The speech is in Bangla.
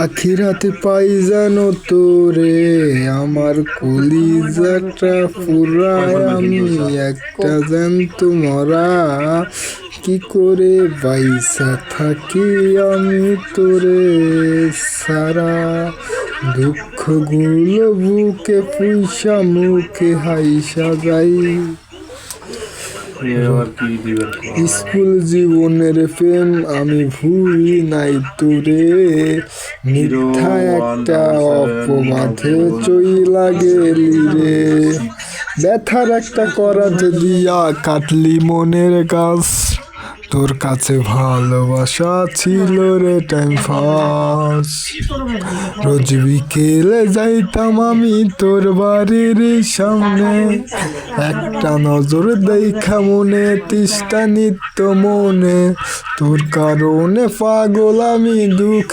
আখিরাতে পাই জানো তোরে, আমার কলিজাটা পুরায় আমি একটা জ্যান্ত মরা। কি করে বাইসা থাকি আমি তোরে সারা, দুঃখগুলো বুকে পুইসা মুখে হাইসা যাই। স্কুল জীবনের প্রেম আমি ভুলি নাই তোরে, মিথ্যা একটা অপবাদে চইলা গেলি রে। ব্যথার একটা করাত দিয়া কাটলি মনের গাছ, তোর কাছে ভালোবাসা ছিল রে টাইম পাস। রোজ বিকেলে যাইতাম আমি তোর বাড়ির সামনে, একটা নজর দেখা মনে তিষ্টা নিত্য মনে, তোর কারণে পাগল আমি দুঃখে।